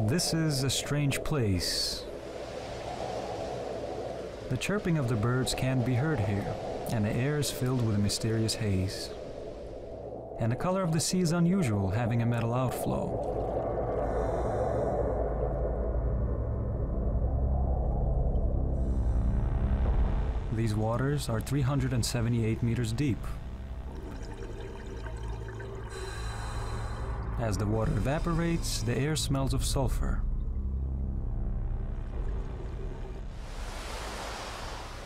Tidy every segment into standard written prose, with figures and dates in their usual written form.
This is a strange place. The chirping of the birds can be heard here, and the air is filled with a mysterious haze. And the color of the sea is unusual, having a metal outflow. These waters are 378 meters deep. As the water evaporates, the air smells of sulfur.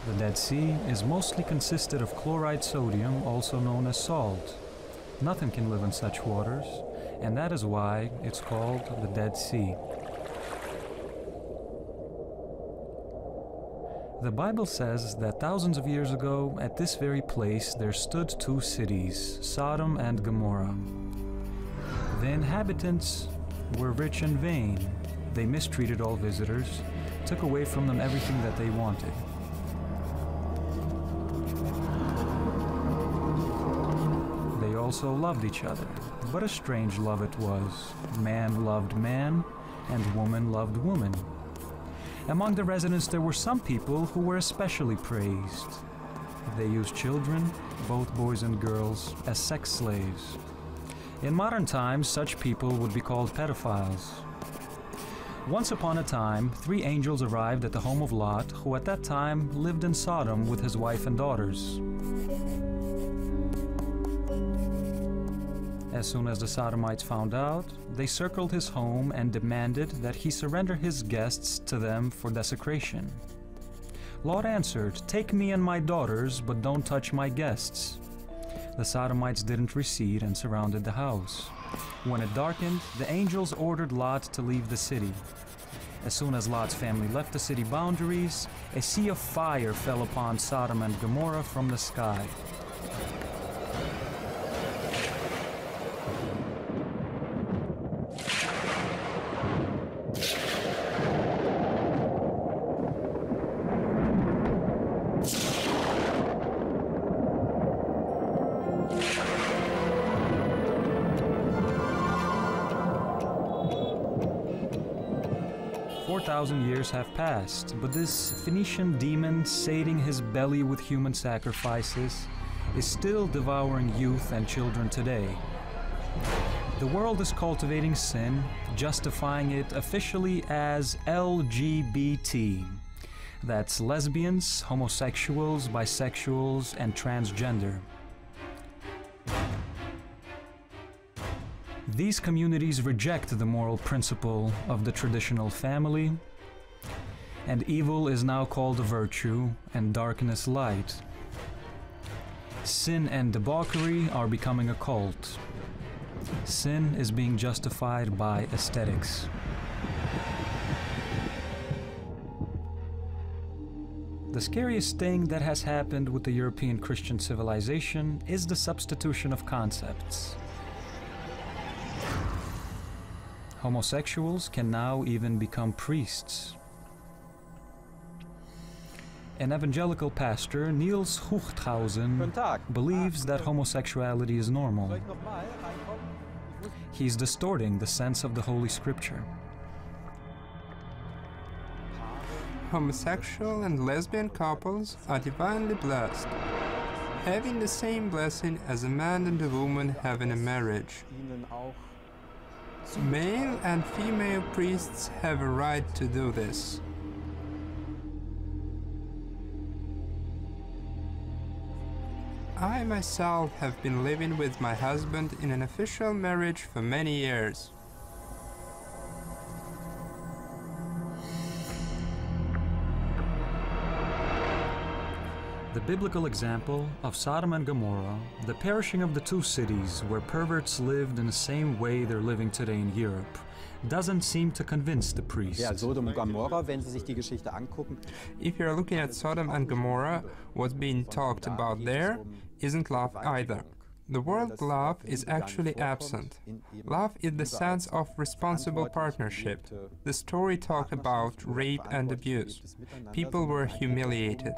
The Dead Sea is mostly consisted of chloride sodium, also known as salt. Nothing can live in such waters, and that is why it's called the Dead Sea. The Bible says that thousands of years ago, at this very place, there stood two cities, Sodom and Gomorrah. The inhabitants were rich and vain. They mistreated all visitors, took away from them everything that they wanted. They also loved each other, but a strange love it was. Man loved man, and woman loved woman. Among the residents there were some people who were especially praised. They used children, both boys and girls, as sex slaves. In modern times, such people would be called pedophiles. Once upon a time, 3 angels arrived at the home of Lot, who at that time lived in Sodom with his wife and daughters. As soon as the Sodomites found out, they circled his home and demanded that he surrender his guests to them for desecration. Lot answered, "Take me and my daughters, but don't touch my guests." The Sodomites didn't recede and surrounded the house. When it darkened, the angels ordered Lot to leave the city. As soon as Lot's family left the city boundaries, a sea of fire fell upon Sodom and Gomorrah from the sky. Years have passed, but this Phoenician demon, sating his belly with human sacrifices, is still devouring youth and children today. The world is cultivating sin, justifying it officially as LGBT. That's lesbians, homosexuals, bisexuals, and transgender. These communities reject the moral principle of the traditional family, and evil is now called a virtue, and darkness light. Sin and debauchery are becoming a cult. Sin is being justified by aesthetics. The scariest thing that has happened with the European Christian civilization is the substitution of concepts. Homosexuals can now even become priests. An evangelical pastor, Niels Huchthausen, believes that homosexuality is normal. He's distorting the sense of the Holy Scripture. Homosexual and lesbian couples are divinely blessed, having the same blessing as a man and a woman have in a marriage. Male and female priests have a right to do this. I myself have been living with my husband in an official marriage for many years. The biblical example of Sodom and Gomorrah, the perishing of the two cities where perverts lived in the same way they're living today in Europe, doesn't seem to convince the priests. Ja, Sodom und Gomorra, wenn Sie sich die Geschichte angucken. If you're looking at Sodom and Gomorrah, what's being talked about there isn't love either. The word love is actually absent. Love is the sense of responsible partnership. The story talked about rape and abuse. People were humiliated.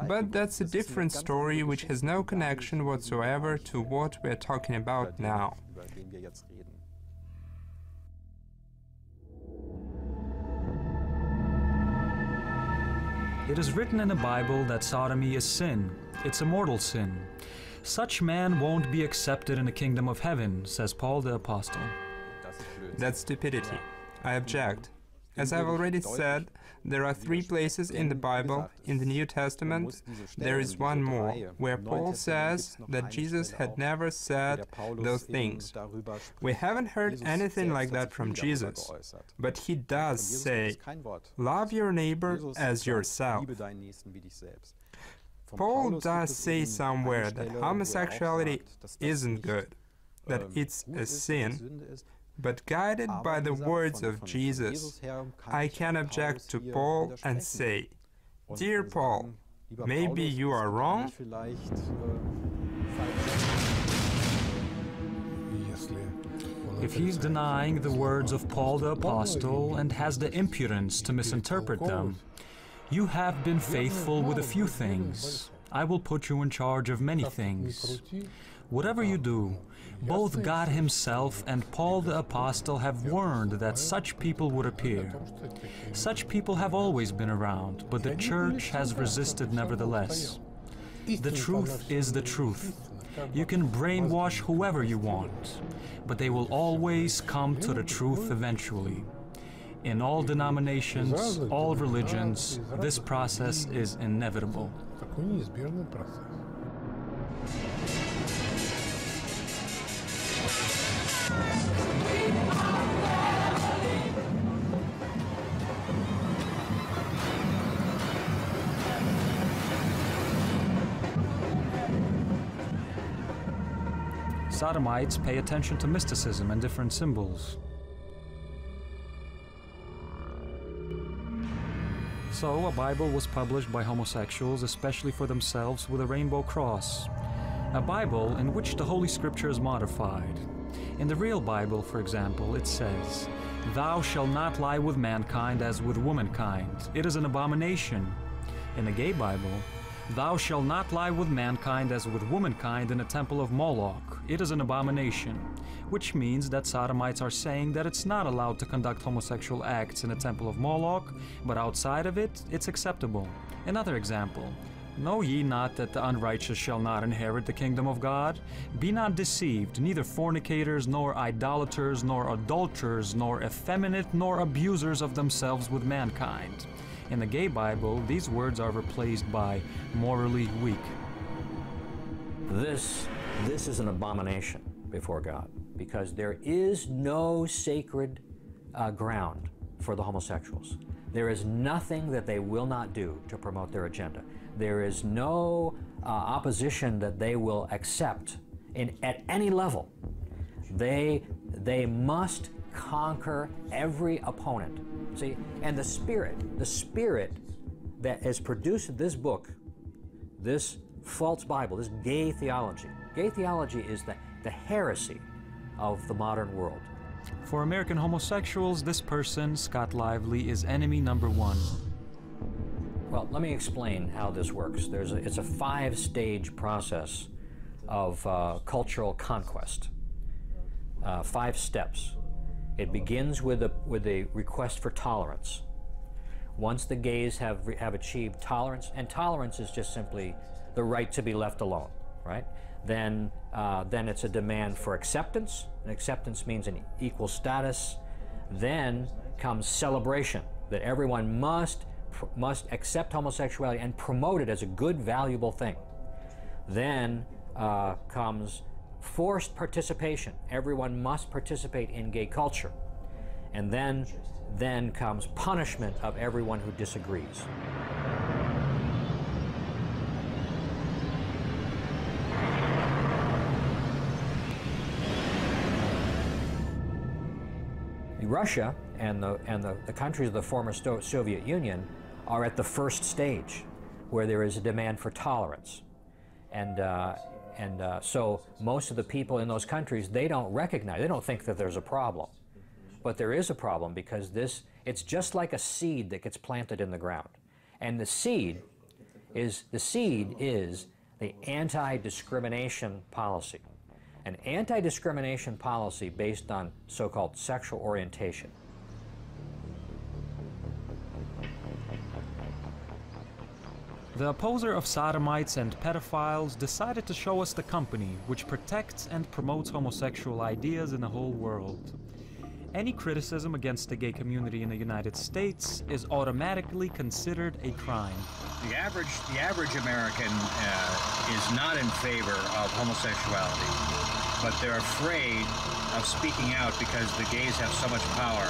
But that's a different story which has no connection whatsoever to what we're talking about now. It is written in the Bible that sodomy is sin. It's a mortal sin. Such man won't be accepted in the kingdom of heaven, says Paul the Apostle. That's stupidity. I object. As I've already said, there are 3 places in the Bible, in the New Testament. There is one more, where Paul says that Jesus had never said those things. We haven't heard anything like that from Jesus, but he does say, love your neighbor as yourself. Paul does say somewhere that homosexuality isn't good, that it's a sin. But guided by the words of Jesus, I can object to Paul and say, Dear Paul, maybe you are wrong? If he's denying the words of Paul the Apostle and has the impudence to misinterpret them, you have been faithful with a few things. I will put you in charge of many things. Whatever you do, both God himself and Paul the Apostle have warned that such people would appear. Such people have always been around, but the Church has resisted nevertheless. The truth is the truth. You can brainwash whoever you want, but they will always come to the truth eventually. In all denominations, all religions, this process is inevitable. Sodomites pay attention to mysticism and different symbols. So, a Bible was published by homosexuals, especially for themselves, with a rainbow cross. A Bible in which the Holy Scripture is modified. In the real Bible, for example, it says, "Thou shalt not lie with mankind as with womankind. It is an abomination." In the gay Bible, "Thou shalt not lie with mankind as with womankind in the temple of Moloch. It is an abomination," which means that sodomites are saying that it's not allowed to conduct homosexual acts in the temple of Moloch, but outside of it, it's acceptable. Another example, "Know ye not that the unrighteous shall not inherit the kingdom of God? Be not deceived, neither fornicators, nor idolaters, nor adulterers, nor effeminate, nor abusers of themselves with mankind." In the gay Bible, these words are replaced by "morally weak." This is an abomination before God, because there is no sacred ground for the homosexuals. There is nothing that they will not do to promote their agenda. There is no opposition that they will accept at any level. They must conquer every opponent. See, and the spirit that has produced this book, this false Bible, this gay theology. Gay theology is the heresy of the modern world. For American homosexuals, this person, Scott Lively, is enemy number 1. Well, let me explain how this works. It's a 5-stage process of cultural conquest. 5 steps. It begins with a request for tolerance. Once the gays have achieved tolerance, and tolerance is just simply the right to be left alone, right? Then it's a demand for acceptance, and acceptance means an equal status. Then comes celebration, that everyone must accept homosexuality and promote it as a good, valuable thing. Then comes forced participation. Everyone must participate in gay culture. And then comes punishment of everyone who disagrees. Russia and the countries of the former Soviet Union are at the first stage, where there is a demand for tolerance. So most of the people in those countries, they don't think that there's a problem. But there is a problem, because it's just like a seed that gets planted in the ground. And the seed is the anti-discrimination policy. An anti-discrimination policy based on so-called sexual orientation. The opposer of sodomites and pedophiles decided to show us the company which protects and promotes homosexual ideas in the whole world. Any criticism against the gay community in the United States is automatically considered a crime. The average American is not in favor of homosexuality, but they're afraid of speaking out because the gays have so much power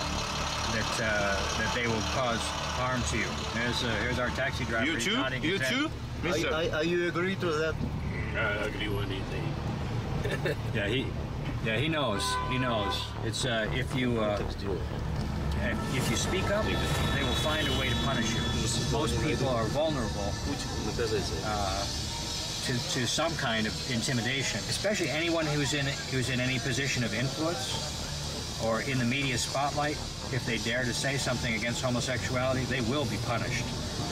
that they will cause harm to you. Here's our taxi driver. You too? You too? Are you agree to that? I agree with anything. Yeah, he knows. He knows. It's if you speak up, they will find a way to punish you. Most people are vulnerable to some kind of intimidation, especially anyone who's in any position of influence or in the media spotlight. If they dare to say something against homosexuality, they will be punished.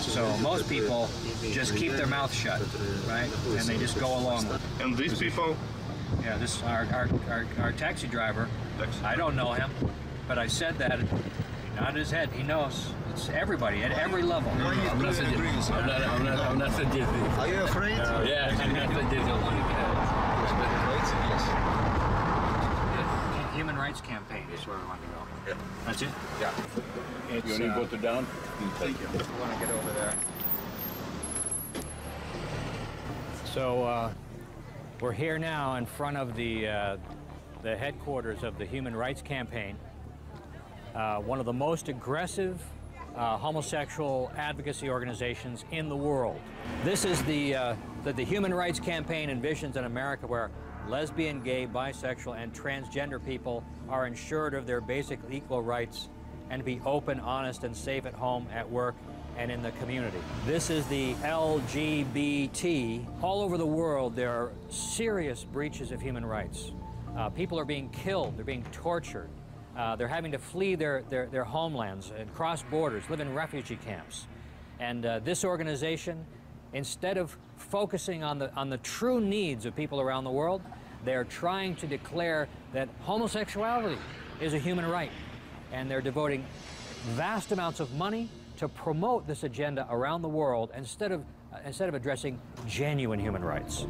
So most people just keep their mouth shut, right? And they just go along with it. And these people? Yeah, this our taxi driver. I don't know him, but I said that. He nodded his head. He knows. It's everybody at every level. I'm not suggesting. Are you afraid? Yeah, I'm not suggesting. Human rights campaign is where we want to go. Yeah. That's it? Yeah. It's, You want to go to down? Thank you. We want to get over there. So we're here now in front of the headquarters of the Human Rights Campaign, one of the most aggressive homosexual advocacy organizations in the world. This is the Human Rights Campaign envisions an America where lesbian, gay, bisexual, and transgender people are ensured of their basic equal rights and be open, honest, and safe at home, at work, and in the community. This is the LGBT. All over the world, there are serious breaches of human rights. People are being killed, they're being tortured, they're having to flee their homelands and cross borders, live in refugee camps. And this organization, instead of focusing on the true needs of people around the world, they're trying to declare that homosexuality is a human right. And they're devoting vast amounts of money to promote this agenda around the world instead of addressing genuine human rights.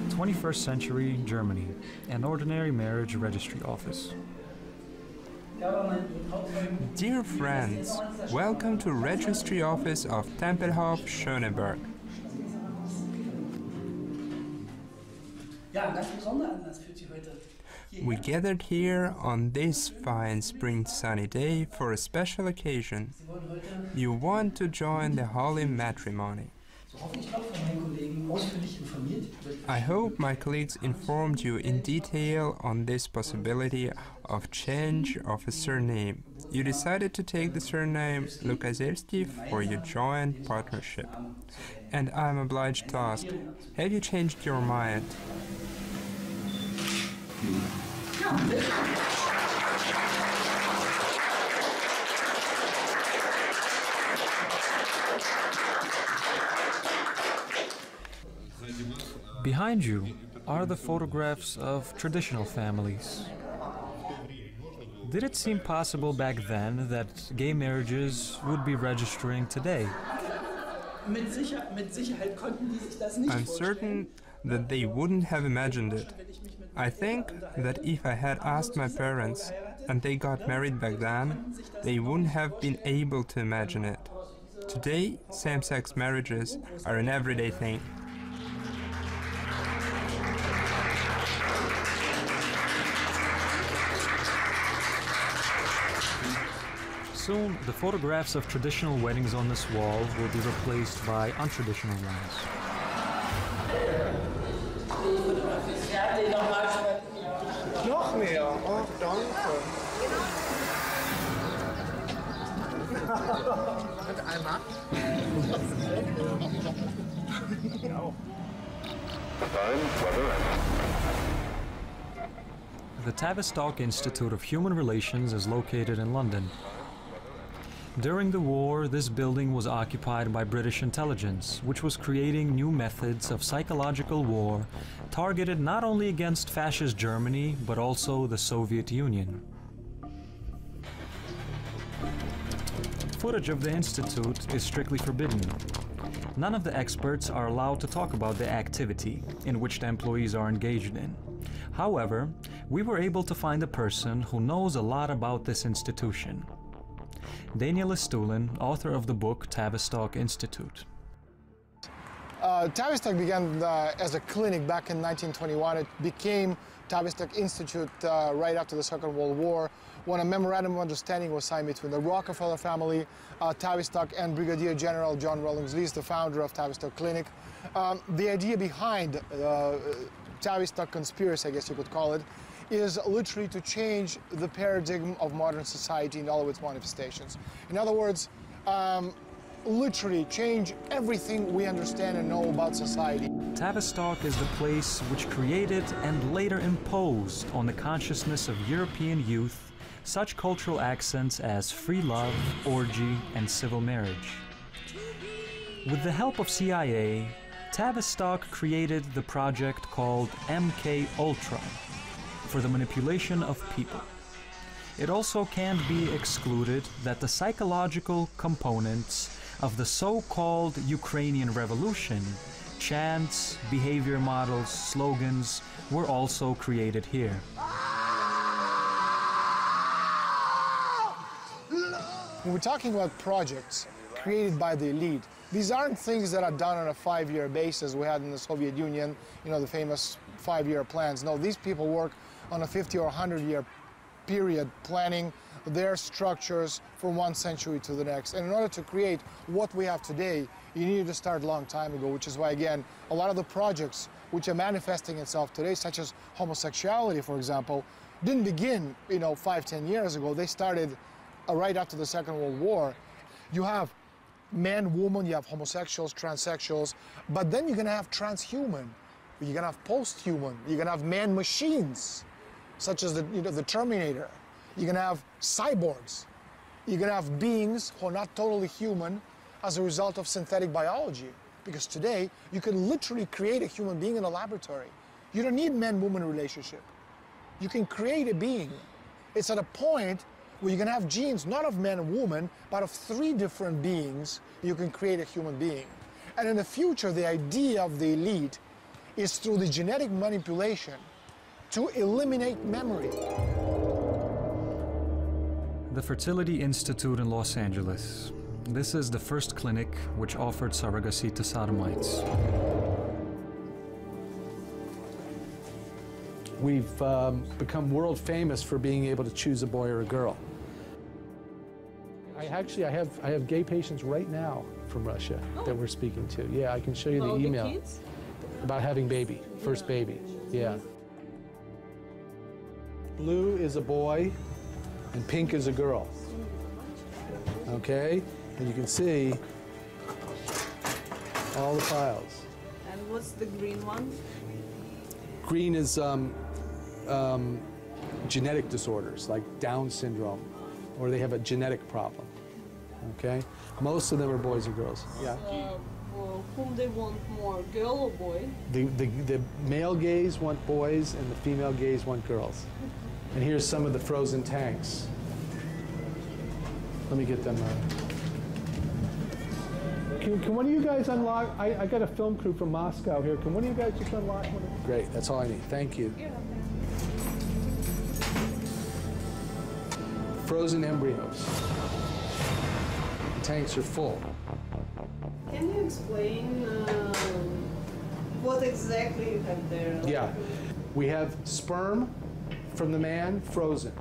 '21st century Germany, an ordinary marriage registry office. Dear friends, welcome to Registry Office of Tempelhof, Schöneberg. We gathered here on this fine spring sunny day for a special occasion. You want to join the holy matrimony. I hope my colleagues informed you in detail on this possibility of change of a surname. You decided to take the surname Lukaszewski for your joint partnership. And I'm obliged to ask, have you changed your mind? Behind you are the photographs of traditional families. Did it seem possible back then that gay marriages would be registering today? I'm certain that they wouldn't have imagined it. I think that if I had asked my parents and they got married back then, they wouldn't have been able to imagine it. Today, same-sex marriages are an everyday thing. Soon, the photographs of traditional weddings on this wall will be replaced by untraditional ones. Noch mehr. Oh, danke. Und einmal. The Tavistock Institute of Human Relations is located in London. During the war, this building was occupied by British intelligence, which was creating new methods of psychological war targeted not only against fascist Germany, but also the Soviet Union. footage of the Institute is strictly forbidden. None of the experts are allowed to talk about the activity in which the employees are engaged in. However, we were able to find a person who knows a lot about this institution. Daniel Stulin, author of the book Tavistock Institute. Tavistock began as a clinic back in 1921. It became Tavistock Institute right after the Second World War, when a memorandum of understanding was signed between the Rockefeller family, Tavistock, and Brigadier General John Rawlings Lees, the founder of Tavistock Clinic. The idea behind Tavistock conspiracy, I guess you could call it, is literally to change the paradigm of modern society in all of its manifestations. In other words, literally change everything we understand and know about society. Tavistock is the place which created and later imposed on the consciousness of European youth such cultural accents as free love, orgy, and civil marriage. With the help of CIA, Tavistock created the project called MK Ultra for the manipulation of people. It also can't be excluded that the psychological components of the so-called Ukrainian Revolution, chants, behavior models, slogans, were also created here. When we're talking about projects created by the elite, these aren't things that are done on a 5-year basis we had in the Soviet Union, you know, the famous 5-year plans. No, these people work on a 50 or 100-year period planning their structures from one century to the next. And in order to create what we have today, you needed to start a long time ago, which is why, again, a lot of the projects which are manifesting itself today, such as homosexuality, for example, didn't begin, 5-10 years ago. They started right after the Second World War. You have man, woman, you have homosexuals, transsexuals, but then you're gonna have transhuman, you're gonna have post-human, you're gonna have man-machines, such as the Terminator. You're gonna have cyborgs. You're gonna have beings who are not totally human as a result of synthetic biology. Because today, you can literally create a human being in a laboratory. You don't need man-woman relationship. You can create a being. It's at a point where you're gonna have genes, not of man and woman, but of 3 different beings, you can create a human being. And in the future, the idea of the elite is through the genetic manipulation to eliminate memory. The Fertility Institute in Los Angeles. This is the first clinic which offered surrogacy to sodomites. We've become world famous for being able to choose a boy or a girl. I have gay patients right now from Russia that we're speaking to. Yeah, I can show you the email. Kids? About having baby, first baby, yeah. Blue is a boy and pink is a girl. Okay, and you can see all the files. And what's the green one? Green is genetic disorders like Down syndrome, or they have a genetic problem. Okay, most of them are boys and girls. Yeah. Whom they want more, girl or boy? The male gays want boys and the female gays want girls. And here's some of the frozen tanks. Let me get them. Can one of you guys unlock? I got a film crew from Moscow here. Can one of you guys just unlock one of them? Great, that's all I need. Thank you. Frozen embryos. The tanks are full. Can you explain what exactly you have there? Yeah, we have sperm from the man, frozen.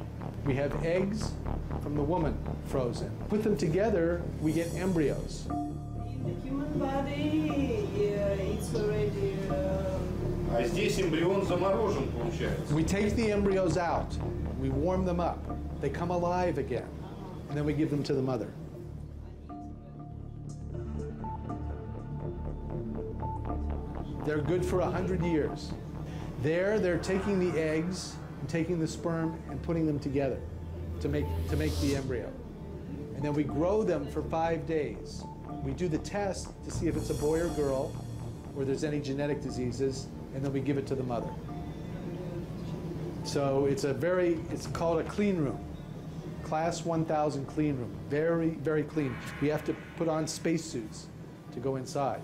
We have eggs from the woman, frozen. Put them together, we get embryos. In the human body, it's already... А здесь эмбрион заморожен, получается. We take the embryos out, we warm them up, they come alive again, and then we give them to the mother. They're good for 100 years. There, they're taking the eggs and taking the sperm and putting them together to make the embryo. And then we grow them for 5 days. We do the test to see if it's a boy or girl, or there's any genetic diseases, and then we give it to the mother. So it's called a clean room. Class 1000 clean room, very, very clean. You have to put on spacesuits to go inside.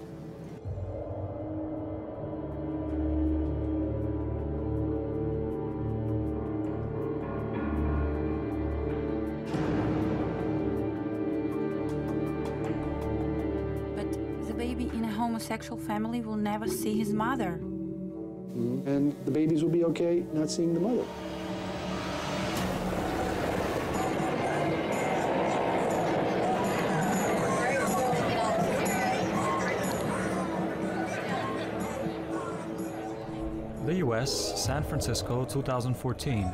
But the baby in a homosexual family will never see his mother. And the babies will be okay not seeing the mother. The US, San Francisco, 2014.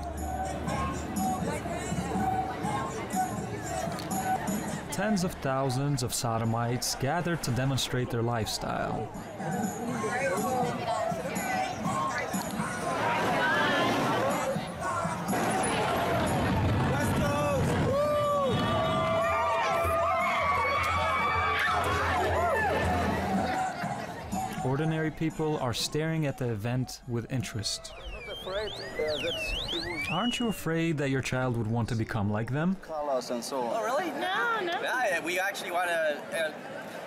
Tens of thousands of sodomites gathered to demonstrate their lifestyle. Ordinary people are staring at the event with interest. Aren't you afraid that your child would want to become like them? Colors and so on. Oh, really? No, no. Yeah, we actually want to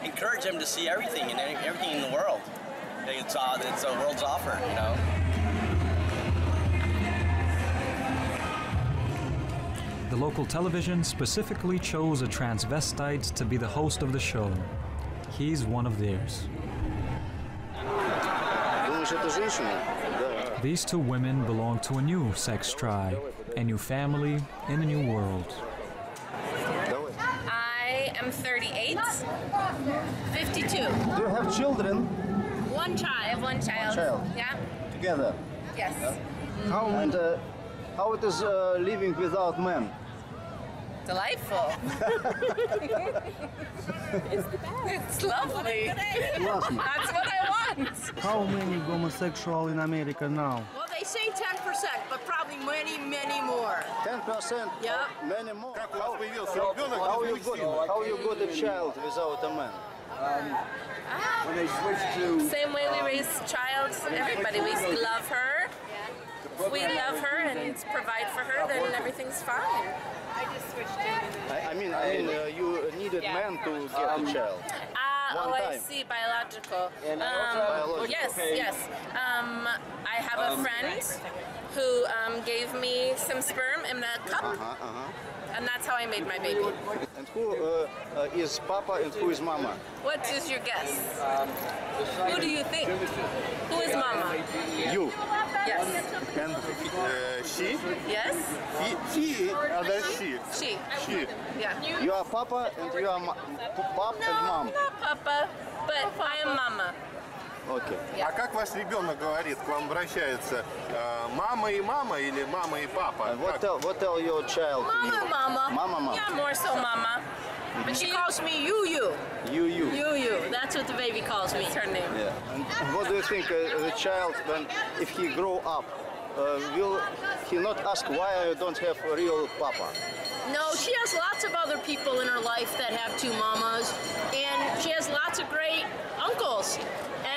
encourage them to see everything and everything in the world. It's a world's offer, you know. The local television specifically chose a transvestite to be the host of the show. He's one of theirs. These two women belong to a new sex tribe, a new family in a new world. I am 38, 52. Do you have children? One child. I have one child. Yeah. Together? Yes. And how it is living without men? Delightful. It's the best. It's lovely. That's what I want. How many homosexuals in America now? Well, they say 10%, but probably many, many more. 10%? Yep. Many more. How you got a child without a man? When they switch to... Same way we raise child, everybody. We love her. If we love her and provide for her, then everything's fine. I just switched I mean, you needed men to get a child. Oh, I see, biological. Yes, yes. I have a friend who gave me some sperm in a cup, and that's how I made my baby. And who is Papa and who is Mama? What is your guess? Who do you think? Who is Mama? You. Yes. And she? Yes. He, other she. She. Yeah. You are Papa and you are Papa and Mom. No, not Papa, but I am Mama. Okay. А как ваш ребенок говорит, к вам обращается? Мама и мама или мама и папа? What tell your child? Mama, Mama. Mama. Yeah, more so Mama. But she calls me you. You. That's what the baby calls me. That's her name. Yeah. And what do you think the child, if he grow up, will he not ask why I don't have a real Papa? No, she has lots of other people in her life that have two mamas, and she has lots of great uncles,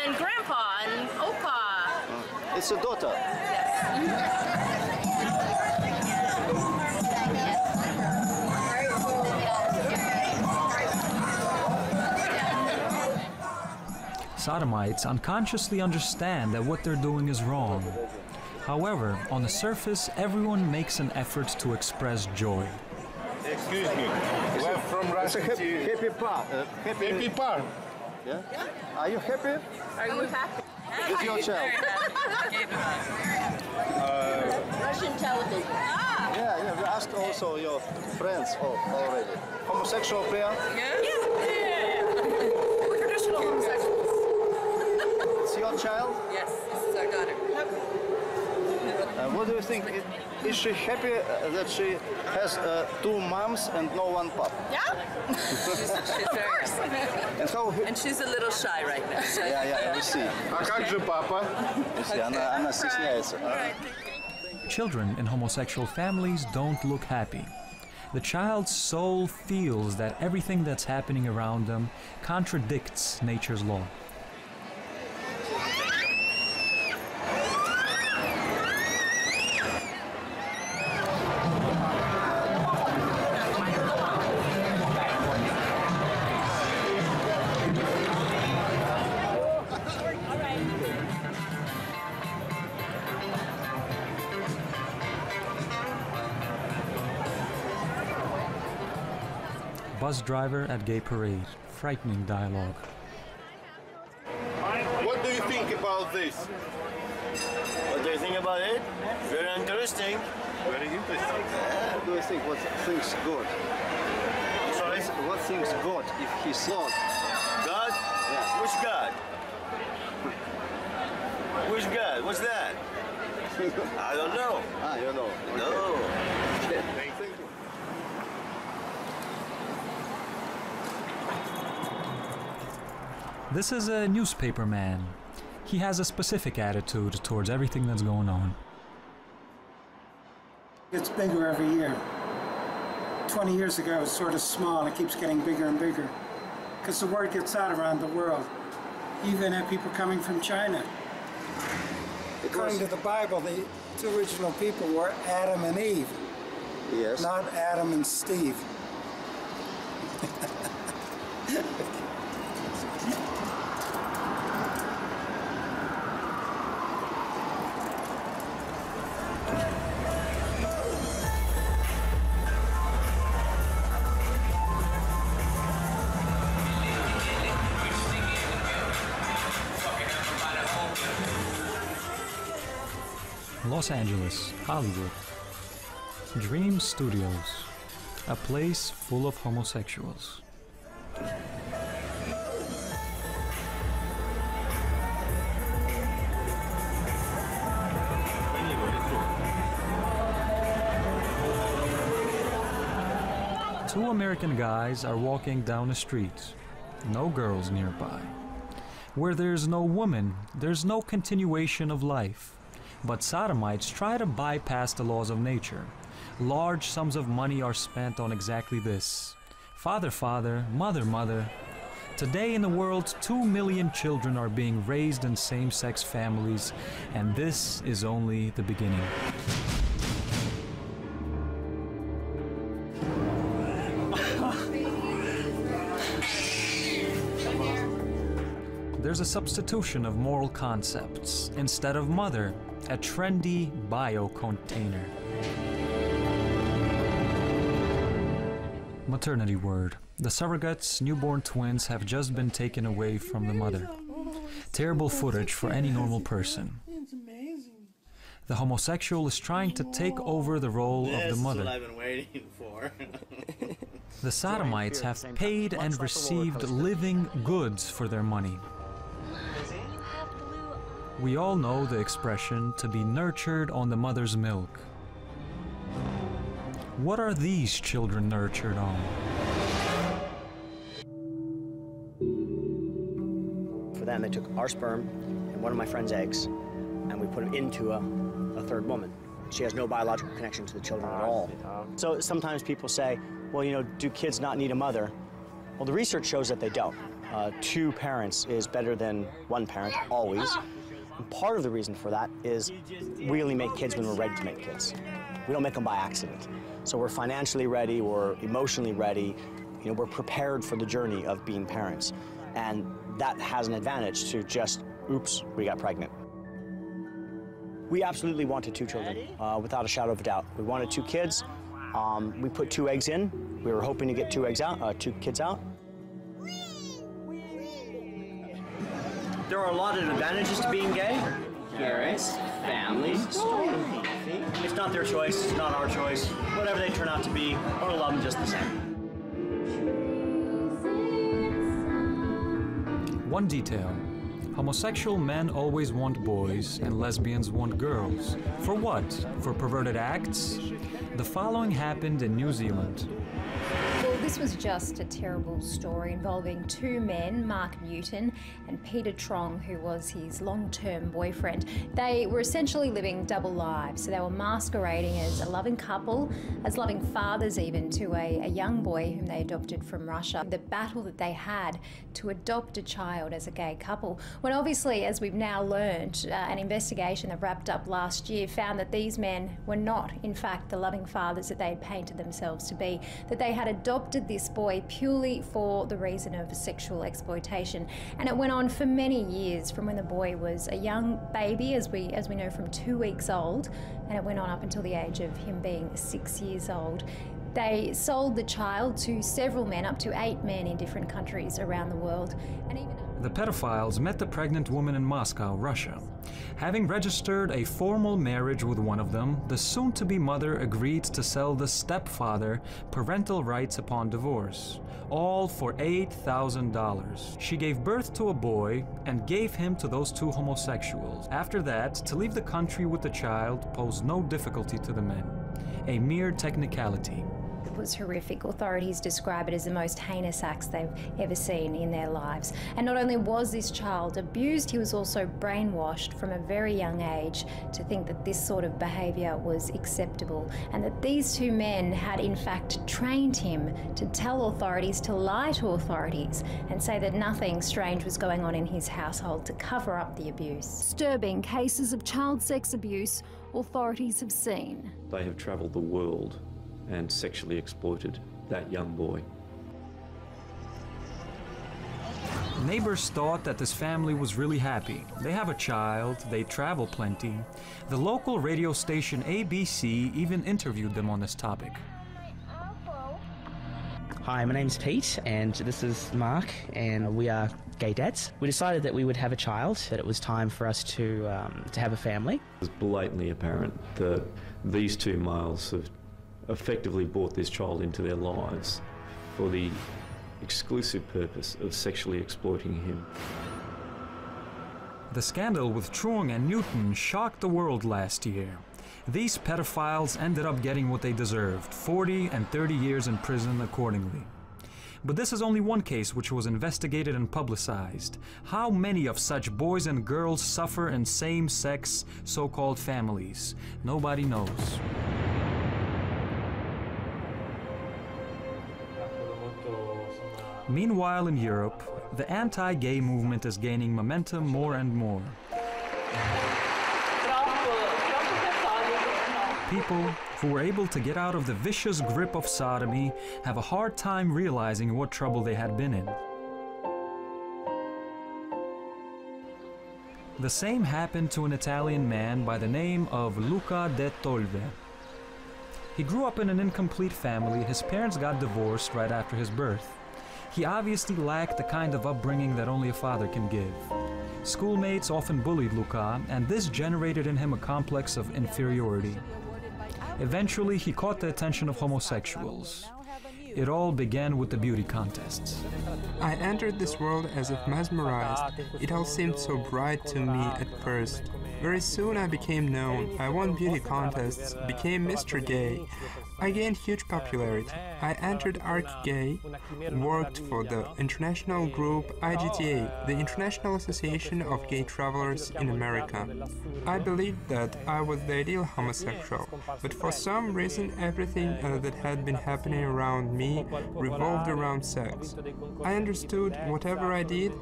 and grandpa, and opa. It's a daughter. Sodomites unconsciously understand that what they're doing is wrong. However, on the surface, everyone makes an effort to express joy. Excuse me, we're from Russia. It's a happy part. Happy part. Yeah? Are you happy? Are you happy? With your child? Russian television. Yeah, we asked also your friends already. Homosexual player? Yeah. Traditional homosexuals. It's your child? Yes, this is our daughter. What do you think? Is she happy that she has two moms and no one pop? Yeah. She's very. And she's a little shy right now. So Yeah, we see. А как же папа? Она стесняется. Children in homosexual families don't look happy. The child's soul feels that everything that's happening around them contradicts nature's law. bus driver at gay parade. Frightening dialogue. What do you think about this? What do you think about it? Very interesting. Very interesting. What do you think? What thinks God? Sorry? What thinks God if he's not? God? Yeah. Which God? Which God? What's that? I don't know. Ah, you know. No. Okay. Thank you. This is a newspaper man. He has a specific attitude towards everything that's going on. It's bigger every year. 20 years ago it was sort of small, it keeps getting bigger and bigger. Because the word gets out around the world. You even have people coming from China. According to the Bible, the two original people were Adam and Eve. Yes. Not Adam and Steve. Los Angeles, Hollywood. Dream Studios, a place full of homosexuals. Two American guys are walking down the street. No girls nearby. Where there's no woman, there's no continuation of life. But sodomites try to bypass the laws of nature. Large sums of money are spent on exactly this. Father, father, mother, mother. Today in the world, 2 million children are being raised in same-sex families, and this is only the beginning. There's a substitution of moral concepts. Instead of mother, a trendy bio-container. Maternity word. The surrogates' newborn twins have just been taken away from the mother. Terrible footage for any normal person. It's amazing. The homosexual is trying to take over the role of the mother. This is what I've been waiting for. The sodomites have paid and received living goods for their money. We all know the expression, to be nurtured on the mother's milk. What are these children nurtured on? For them, they took our sperm and one of my friend's eggs, and we put it into a third woman. She has no biological connection to the children at all. So sometimes people say, well, you know, do kids not need a mother? Well, the research shows that they don't. 2 parents is better than 1 parent, always. And part of the reason for that is we really make kids when we're ready to make kids. We don't make them by accident. So we're financially ready, we're emotionally ready, you know, we're prepared for the journey of being parents. And that has an advantage to just, oops, we got pregnant. We absolutely wanted 2 children, without a shadow of a doubt. We wanted 2 kids. We put 2 eggs in. We were hoping to get 2 eggs out, 2 kids out. There are a lot of advantages to being gay. Parents, families, it's not their choice, it's not our choice. Whatever they turn out to be, we're gonna love them just the same. One detail. Homosexual men always want boys and lesbians want girls. For what? For perverted acts? The following happened in New Zealand. Well, this was just a terrible story involving 2 men, Mark Newton and Peter Trong, who was his long-term boyfriend. They were essentially living double lives, so they were masquerading as a loving couple, as loving fathers even, to a young boy whom they adopted from Russia. The battle that they had to adopt a child as a gay couple, when obviously, as we've now learned, an investigation that wrapped up last year found that these men were not, in fact, the loving fathers that they had painted themselves to be, that they had adopted this boy purely for the reason of sexual exploitation. And it went on for many years, from when the boy was a young baby, as we know, from 2 weeks old, and it went on up until the age of him being 6 years old. They sold the child to several men, up to 8 men in different countries around the world. And even the pedophiles met the pregnant woman in Moscow, Russia. Having registered a formal marriage with one of them, the soon-to-be mother agreed to sell the stepfather parental rights upon divorce, all for $8,000. She gave birth to a boy and gave him to those two homosexuals. After that, to leave the country with the child posed no difficulty to the men, a mere technicality. It was horrific. Authorities describe it as the most heinous acts they've ever seen in their lives. And not only was this child abused, he was also brainwashed from a very young age to think that this sort of behaviour was acceptable, and that these two men had in fact trained him to tell authorities, to lie to authorities, and say that nothing strange was going on in his household to cover up the abuse. Disturbing cases of child sex abuse authorities have seen. They have travelled the world and sexually exploited that young boy. Neighbors thought that this family was really happy. They have a child, they travel plenty. The local radio station ABC even interviewed them on this topic. Hi, my name's Pete and this is Mark, and we are gay dads. We decided that we would have a child, that it was time for us to have a family. It's blatantly apparent that these two males have effectively brought this child into their lives for the exclusive purpose of sexually exploiting him. The scandal with Trung and Newton shocked the world last year. These pedophiles ended up getting what they deserved, 40 and 30 years in prison accordingly. But this is only one case which was investigated and publicized. How many of such boys and girls suffer in same-sex, so-called families? Nobody knows. Meanwhile, in Europe, the anti-gay movement is gaining momentum more and more. People who were able to get out of the vicious grip of sodomy have a hard time realizing what trouble they had been in. The same happened to an Italian man by the name of Luca de Tolve. He grew up in an incomplete family. His parents got divorced right after his birth. He obviously lacked the kind of upbringing that only a father can give. Schoolmates often bullied Luca, and this generated in him a complex of inferiority. Eventually, he caught the attention of homosexuals. It all began with the beauty contests. I entered this world as if mesmerized. It all seemed so bright to me at first. Very soon I became known. I won beauty contests, became Mr. Gay. I gained huge popularity. I entered ArcGay, worked for the international group IGTA, the International Association of Gay Travelers in America. I believed that I was the ideal homosexual, but for some reason everything that had been happening around me revolved around sex. I understood whatever I did,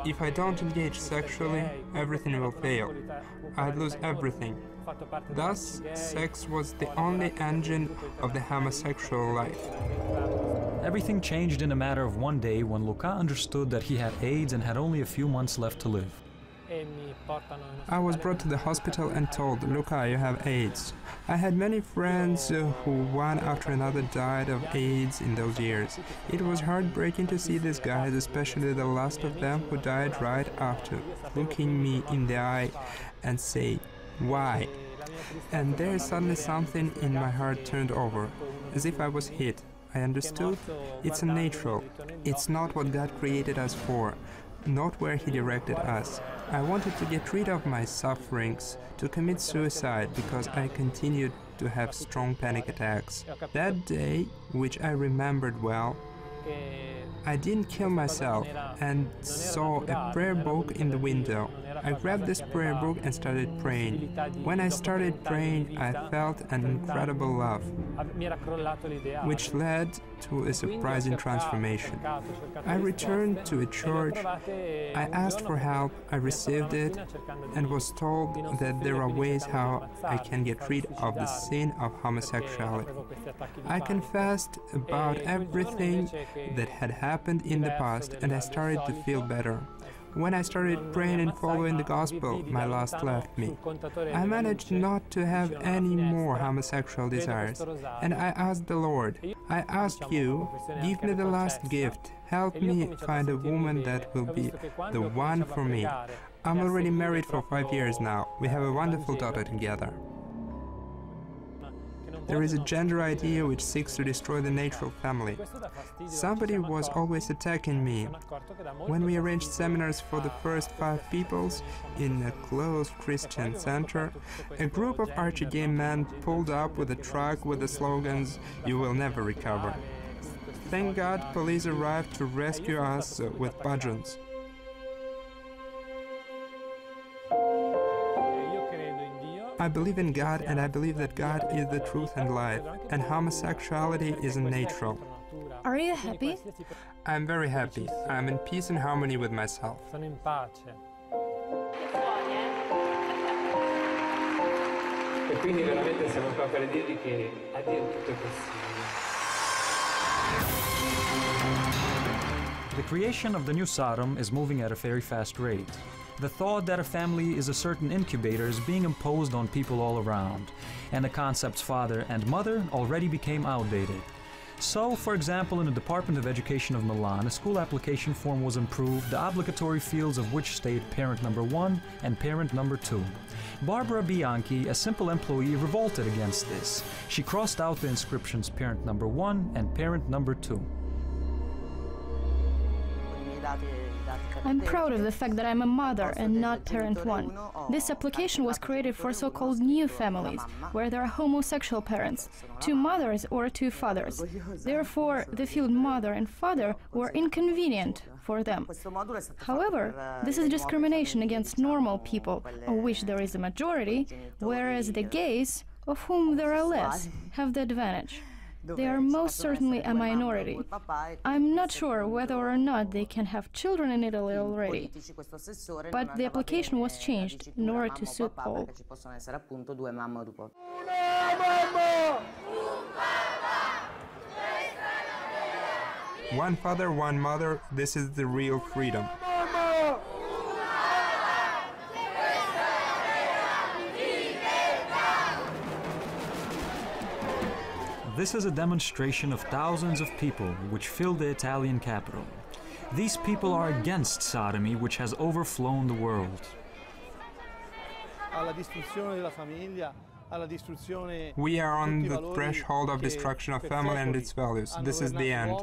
if I don't engage sexually, everything will fail. I'd lose everything. Thus, sex was the only engine of the homosexual life. Everything changed in a matter of one day when Luca understood that he had AIDS and had only a few months left to live. I was brought to the hospital and told, Luca, you have AIDS. I had many friends who one after another died of AIDS in those years. It was heartbreaking to see these guys, especially the last of them who died right after, looking me in the eye and say, why? And there suddenly something in my heart turned over, as if I was hit. I understood it's unnatural. It's not what God created us for, not where He directed us. I wanted to get rid of my sufferings, to commit suicide because I continued to have strong panic attacks. That day, which I remembered well, I didn't kill myself and saw a prayer book in the window. I grabbed this prayer book and started praying. When I started praying, I felt an incredible love, which led to a surprising transformation. I returned to a church, I asked for help, I received it, and was told that there are ways how I can get rid of the sin of homosexuality. I confessed about everything that had happened in the past, and I started to feel better. When I started praying and following the gospel, my lust left me. I managed not to have any more homosexual desires, and I asked the Lord, I ask you, give me the last gift, help me find a woman that will be the one for me. I'm already married for 5 years now. We have a wonderful daughter together. There is a gender idea which seeks to destroy the natural family. Somebody was always attacking me. When we arranged seminars for the first 5 peoples in a closed Christian center, a group of archegay men pulled up with a truck with the slogans, "You will never recover." Thank God, police arrived to rescue us with bludgeons. I believe in God, and I believe that God is the truth and life, and homosexuality isn't natural. Are you happy? I'm very happy. I'm in peace and harmony with myself. E quindi veramente siamo qua per dirvi che a Dio tutto è possibile. The creation of the new Sodom is moving at a very fast rate. The thought that a family is a certain incubator is being imposed on people all around, and the concepts father and mother already became outdated. So, for example, in the Department of Education of Milan, a school application form was improved, the obligatory fields of which state parent number 1 and parent number 2. Barbara Bianchi, a simple employee, revolted against this. She crossed out the inscriptions parent number 1 and parent number 2. I'm proud of the fact that I'm a mother and not parent 1. This application was created for so-called new families, where there are homosexual parents, 2 mothers or 2 fathers. Therefore, the field mother and father were inconvenient for them. However, this is discrimination against normal people, of which there is a majority, whereas the gays, of whom there are less, have the advantage. They are most certainly a minority. I'm not sure whether or not they can have children in Italy already, but the application was changed in order to suit all. One father, one mother, this is the real freedom. This is a demonstration of thousands of people which filled the Italian capital. These people are against sodomy, which has overflown the world. We are on the threshold of destruction of family and its values. This is the end.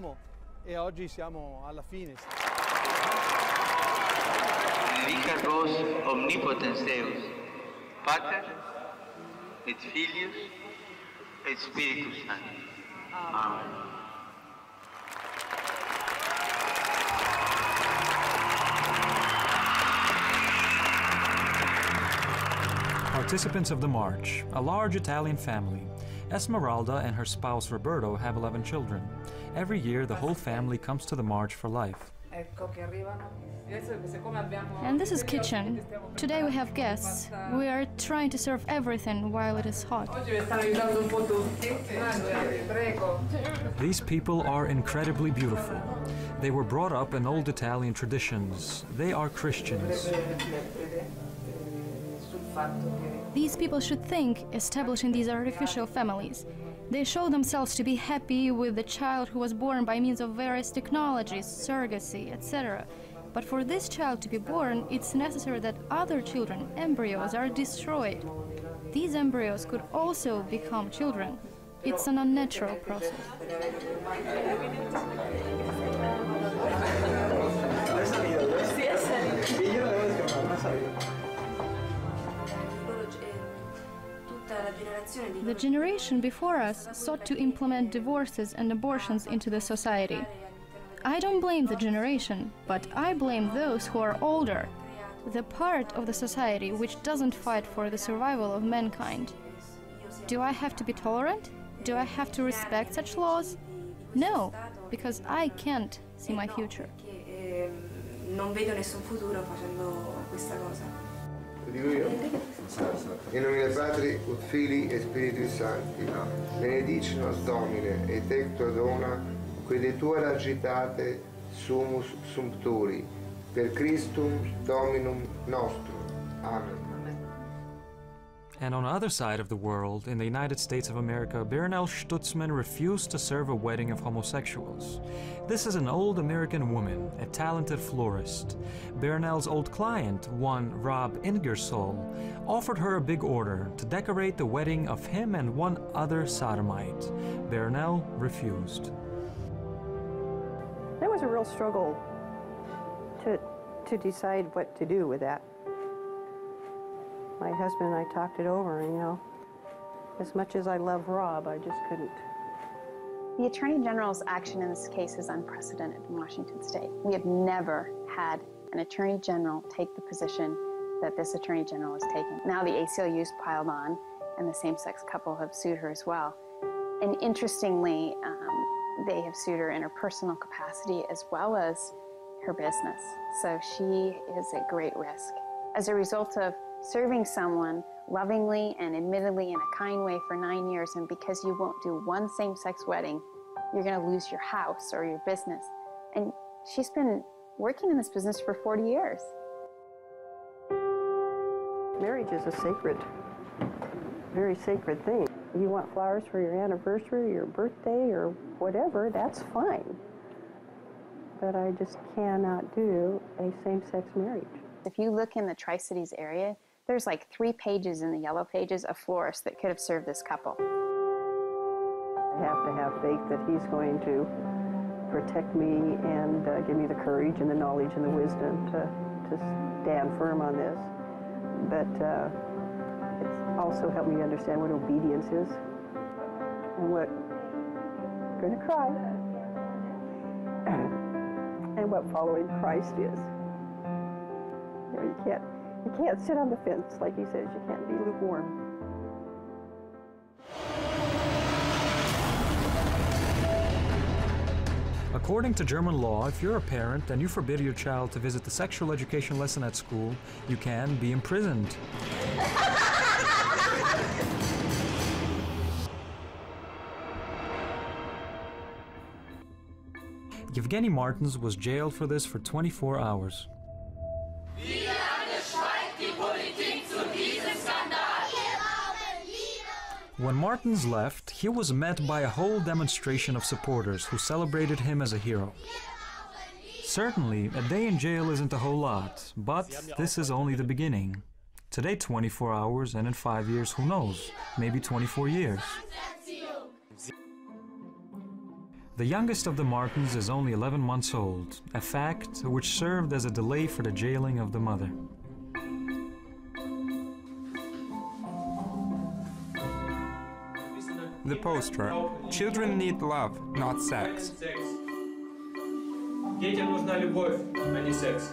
Benedicat vos omnipotens Deus, Pater et Filius et Spiritus Sanctus. Amen. Participants of the march, a large Italian family. Esmeralda and her spouse Roberto have 11 children. Every year, the whole family comes to the march for life. And this is kitchen. Today we have guests. We are trying to serve everything while it is hot. These people are incredibly beautiful. They were brought up in old Italian traditions. They are Christians. These people should think establishing these artificial families. They show themselves to be happy with the child who was born by means of various technologies, surrogacy, etc. But for this child to be born, it's necessary that other children, embryos, are destroyed. These embryos could also become children. It's an unnatural process. The generation before us sought to implement divorces and abortions into the society. I don't blame the generation, but I blame those who are older, the part of the society which doesn't fight for the survival of mankind. Do I have to be tolerant? Do I have to respect such laws? No, because I can't see my future. Non vedo nessun futuro facendo questa cosa. Dico io? In nome del Patri, ut Filii e Spiritus Sancti, benedici nos Domine, et ecto dona, quid tua agitate sumus sumpturi, Per Christum Dominum nostrum. Amen. And on the other side of the world, in the United States of America, Bernal Stutzman refused to serve a wedding of homosexuals. This is an old American woman, a talented florist. Bernal's old client, one Rob Ingersoll, offered her a big order to decorate the wedding of him and one other sodomite. Bernal refused. That was a real struggle to decide what to do with that. My husband and I talked it over, and, you know, as much as I love Rob, I just couldn't. The Attorney General's action in this case is unprecedented in Washington State. We have never had an Attorney General take the position that this Attorney General is taking. Now the ACLU's piled on, and the same-sex couple have sued her as well. And interestingly, they have sued her in her personal capacity as well as her business. So she is at great risk. As a result of serving someone lovingly and admittedly in a kind way for 9 years, and because you won't do one same-sex wedding, you're going to lose your house or your business. And she's been working in this business for 40 years. Marriage is a sacred, very sacred thing. You want flowers for your anniversary, your birthday, or whatever, that's fine. But I just cannot do a same-sex marriage. If you look in the Tri-Cities area, there's like 3 pages in the Yellow Pages of florists that could have served this couple. I have to have faith that he's going to protect me and give me the courage and the knowledge and the wisdom to stand firm on this. But it's also helped me understand what obedience is and what I'm going to cry and what following Christ is. You know, you can't sit on the fence, like he says. You can't be lukewarm. According to German law, if you're a parent and you forbid your child to visit the sexual education lesson at school, you can be imprisoned. Yevgeny Martins was jailed for this for 24 hours. When Martins left, he was met by a whole demonstration of supporters who celebrated him as a hero. Certainly, a day in jail isn't a whole lot, but this is only the beginning. Today 24 hours, and in 5 years, who knows, maybe 24 years. The youngest of the Martins is only 11 months old, a fact which served as a delay for the jailing of the mother. The poster. Children need love, not sex. Детям нужна любовь, а не секс.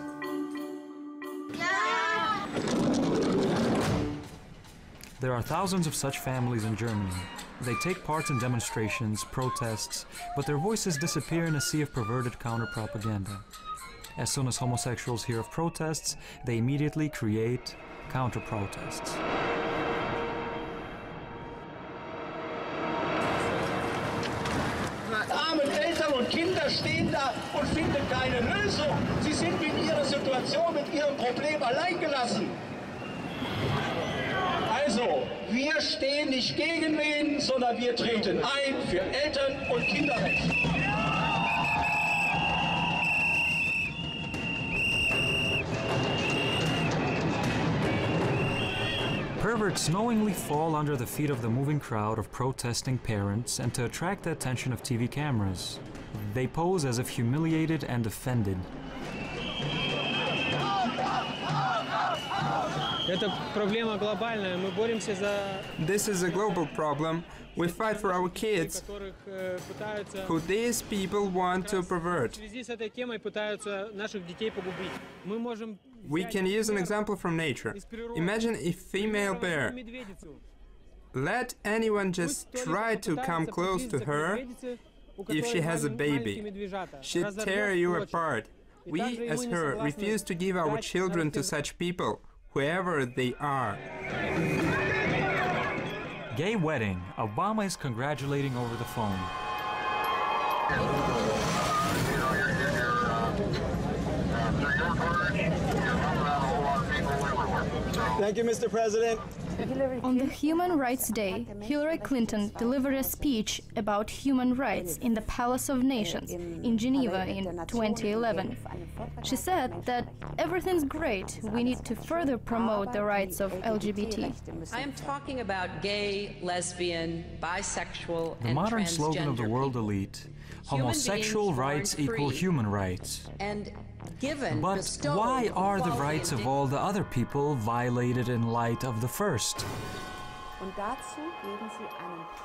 There are thousands of such families in Germany. They take part in demonstrations, protests, but their voices disappear in a sea of perverted counter-propaganda. As soon as homosexuals hear of protests, they immediately create counter-protests. Arme Eltern und Kinder stehen da und finden keine Lösung. Sie sind mit ihrer Situation, mit ihrem Problem alleingelassen. Also, wir stehen nicht gegen wen, sondern wir treten ein für Eltern- und Kinderrecht. Perverts knowingly fall under the feet of the moving crowd of protesting parents and to attract the attention of TV cameras. They pose as if humiliated and offended. This is a global problem. We fight for our kids, who these people want to pervert. We can use an example from nature. Imagine a female bear. Let anyone just try to come close to her. If she has a baby, she'd tear you apart. We, as her, refuse to give our children to such people, whoever they are. Gay wedding. Obama is congratulating over the phone. Thank you, Mr. President. On the Human Rights Day, Hillary Clinton delivered a speech about human rights in the Palace of Nations in Geneva in 2011. She said that everything's great, we need to further promote the rights of LGBT. I am talking about gay, lesbian, bisexual, The and modern transgender slogan of the world people. elite, homosexual rights equal human rights. And given, But bestowed why are the equality rights and of all the other people violated in light of the first?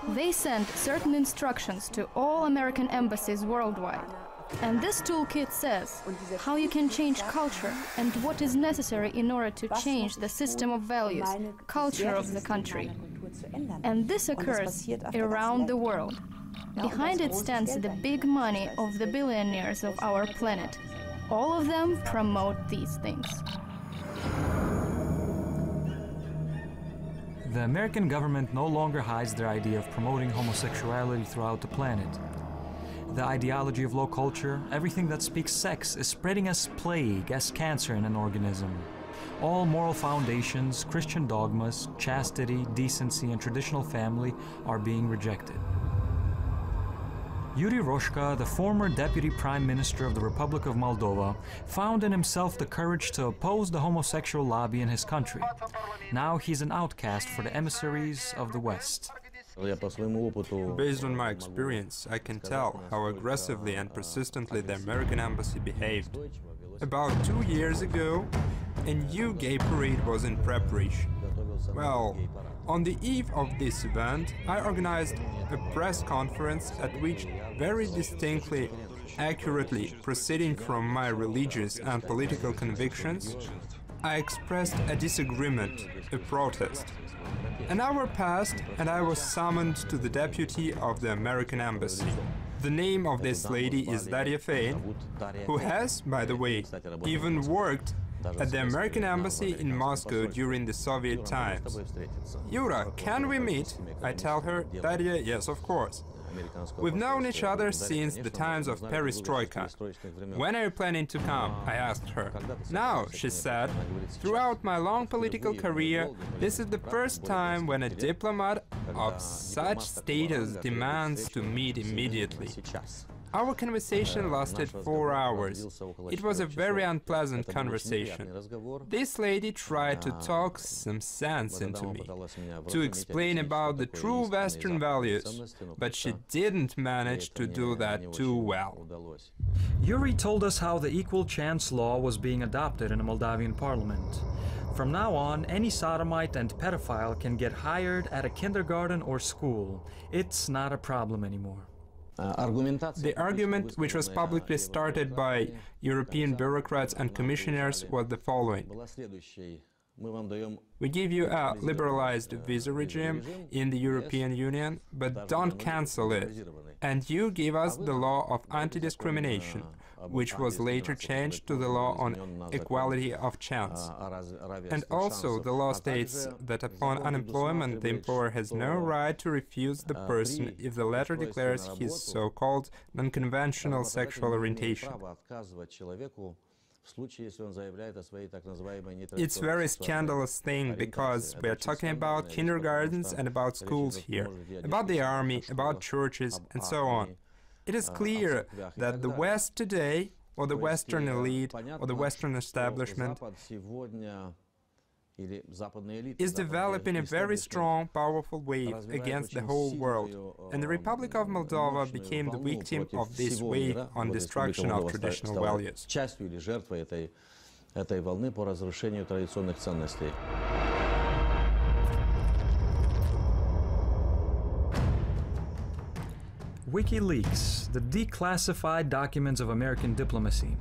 They sent certain instructions to all American embassies worldwide. And this toolkit says how you can change culture and what is necessary in order to change the system of values, culture of the country. And this occurs around the world. Behind it stands the big money of the billionaires of our planet. All of them promote these things. The American government no longer hides their idea of promoting homosexuality throughout the planet. The ideology of low culture, everything that speaks sex, is spreading as plague, as cancer in an organism. All moral foundations, Christian dogmas, chastity, decency, and traditional family are being rejected. Yuri Roshka, the former Deputy Prime Minister of the Republic of Moldova, found in himself the courage to oppose the homosexual lobby in his country. Now he's an outcast for the emissaries of the West. Based on my experience, I can tell how aggressively and persistently the American embassy behaved. About 2 years ago, a new gay parade was in preparation. Well, on the eve of this event, I organized a press conference at which, very distinctly, accurately proceeding from my religious and political convictions, I expressed a disagreement, a protest. An hour passed and I was summoned to the deputy of the American embassy. The name of this lady is Daria Fein, who has, by the way, even worked at the American embassy in Moscow during the Soviet times. Yura, can we meet? I tell her. Daria, yes, of course. We've known each other since the times of perestroika. When are you planning to come? I asked her. Now, she said, throughout my long political career, this is the first time when a diplomat of such status demands to meet immediately. Our conversation lasted 4 hours. It was a very unpleasant conversation. This lady tried to talk some sense into me, to explain about the true Western values, but she didn't manage to do that too well. Yuri told us how the equal chance law was being adopted in the Moldavian parliament. From now on, any sodomite and pedophile can get hired at a kindergarten or school. It's not a problem anymore. The argument, which was publicly started by European bureaucrats and commissioners, was the following. We give you a liberalized visa regime in the European Union, but don't cancel it. And you give us the law of anti-discrimination, which was later changed to the law on equality of chance. And also the law states that upon unemployment the employer has no right to refuse the person if the latter declares his so-called non-conventional sexual orientation. It's a very scandalous thing because we are talking about kindergartens and about schools here, about the army, about churches, and so on. It is clear that the West today, or the Western elite, or the Western establishment, is developing a very strong, powerful wave against the whole world, and the Republic of Moldova became the victim of this wave on destruction of traditional values. WikiLeaks, the declassified documents of American diplomacy.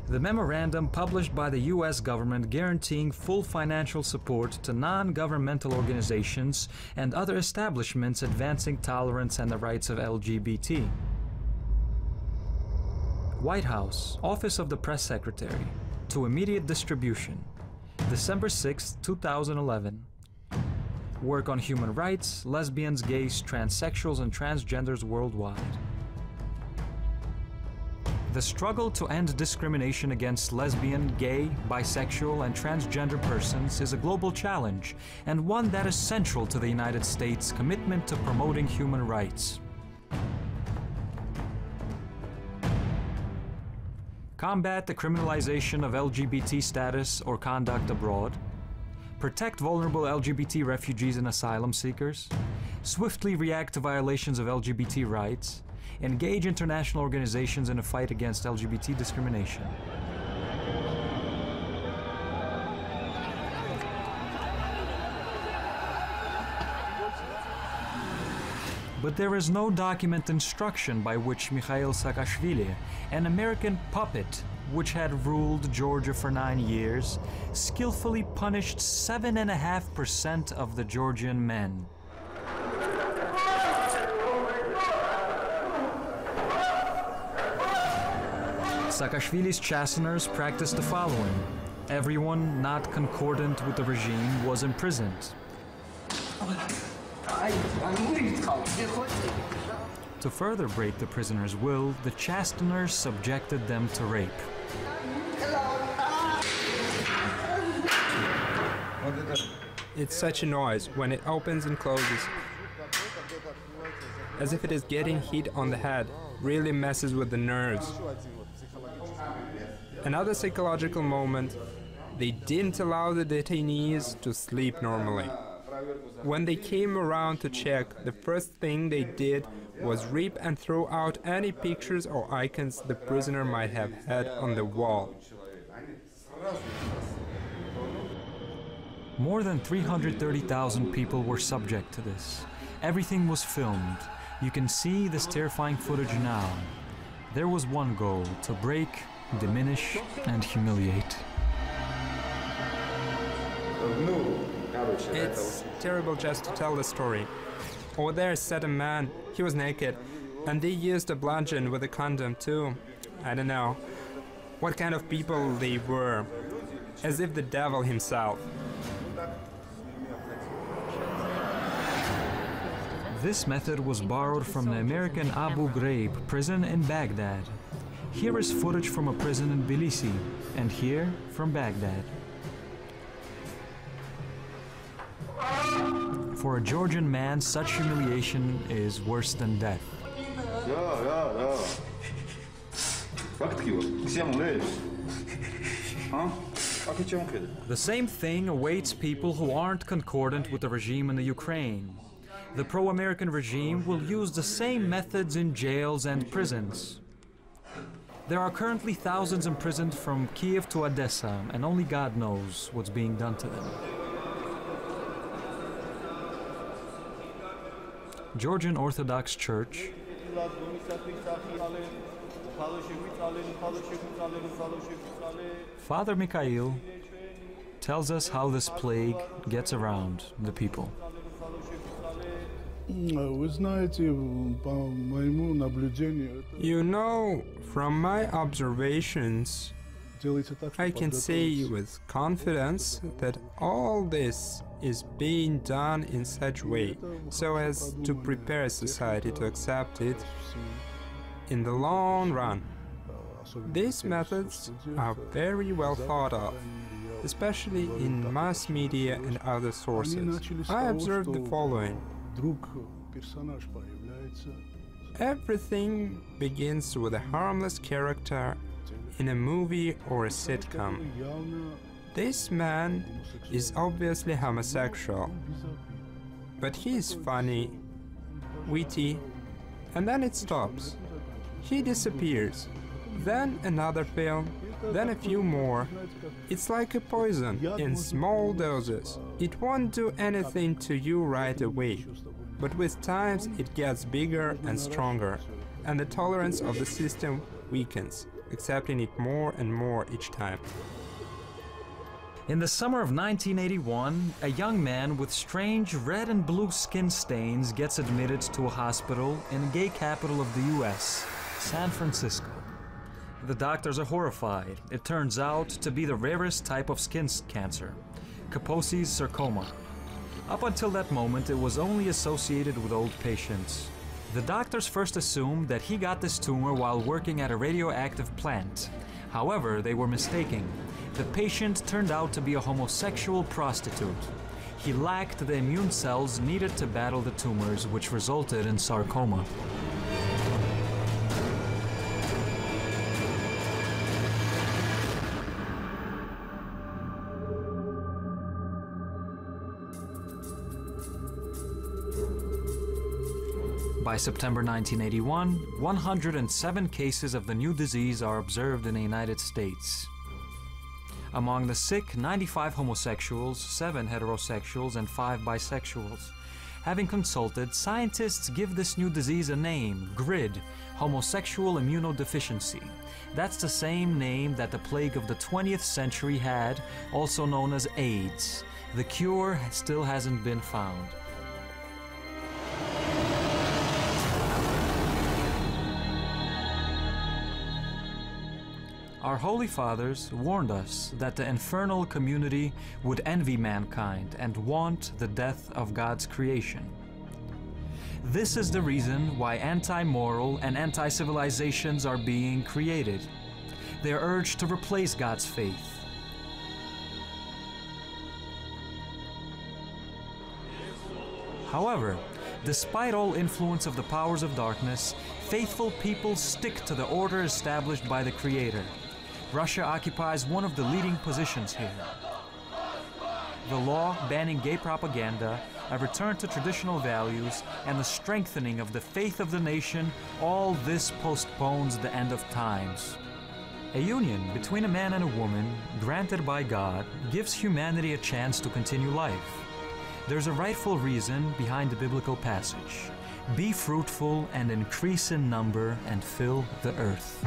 The memorandum published by the US government guaranteeing full financial support to non-governmental organizations and other establishments advancing tolerance and the rights of LGBT. White House, Office of the Press Secretary, to immediate distribution, December 6, 2011. Work on human rights, lesbians, gays, transsexuals, and transgenders worldwide. The struggle to end discrimination against lesbian, gay, bisexual, and transgender persons is a global challenge, and one that is central to the United States' commitment to promoting human rights. Combat the criminalization of LGBT status or conduct abroad. Protect vulnerable LGBT refugees and asylum seekers. Swiftly react to violations of LGBT rights. Engage international organizations in a fight against LGBT discrimination. But there is no document instruction by which Mikhail Saakashvili, an American puppet which had ruled Georgia for 9 years, skillfully punished 7.5% of the Georgian men. Saakashvili's chasteners practiced the following. Everyone not concordant with the regime was imprisoned. To further break the prisoners' will, the chasteners subjected them to rape. It's such a noise when it opens and closes. As if it is getting hit on the head, really messes with the nerves. Another psychological moment, they didn't allow the detainees to sleep normally. When they came around to check, the first thing they did was rip and throw out any pictures or icons the prisoner might have had on the wall. More than 330,000 people were subject to this. Everything was filmed. You can see this terrifying footage now. There was one goal: to break, diminish, and humiliate. It's terrible just to tell the story. Over there sat a man, he was naked, and they used a bludgeon with a condom too. I don't know what kind of people they were, as if the devil himself. This method was borrowed from the American Abu Ghraib prison in Baghdad. Here is footage from a prison in Tbilisi, and here from Baghdad. For a Georgian man, such humiliation is worse than death. The same thing awaits people who aren't concordant with the regime in the Ukraine. The pro-American regime will use the same methods in jails and prisons. There are currently thousands imprisoned from Kiev to Odessa, and only God knows what's being done to them. Georgian Orthodox Church, Father Mikhail tells us how this plague gets around the people. You know, from my observations, I can say with confidence that all this is being done in such a way so as to prepare society to accept it in the long run. These methods are very well thought of, especially in mass media and other sources. I observed the following. Everything begins with a harmless character in a movie or a sitcom. This man is obviously homosexual, but he is funny, witty, and then it stops. He disappears. Then another film, then a few more. It's like a poison in small doses. It won't do anything to you right away, but with time it gets bigger and stronger, and the tolerance of the system weakens, accepting it more and more each time. In the summer of 1981, a young man with strange red and blue skin stains gets admitted to a hospital in the gay capital of the US, San Francisco. The doctors are horrified. It turns out to be the rarest type of skin cancer, Kaposi's sarcoma. Up until that moment, it was only associated with old patients. The doctors first assumed that he got this tumor while working at a radioactive plant. However, they were mistaken. The patient turned out to be a homosexual prostitute. He lacked the immune cells needed to battle the tumors, which resulted in sarcoma. By September 1981, 107 cases of the new disease are observed in the United States. Among the sick, 95 homosexuals, 7 heterosexuals, and 5 bisexuals. Having consulted, scientists give this new disease a name, GRID, homosexual immunodeficiency. That's the same name that the plague of the 20th century had, also known as AIDS. The cure still hasn't been found. Our Holy Fathers warned us that the infernal community would envy mankind and want the death of God's creation. This is the reason why anti-moral and anti-civilizations are being created. They are urged to replace God's faith. However, despite all influence of the powers of darkness, faithful people stick to the order established by the Creator. Russia occupies one of the leading positions here. The law banning gay propaganda, a return to traditional values, and the strengthening of the faith of the nation, all this postpones the end of times. A union between a man and a woman, granted by God, gives humanity a chance to continue life. There's a rightful reason behind the biblical passage. Be fruitful and increase in number and fill the earth.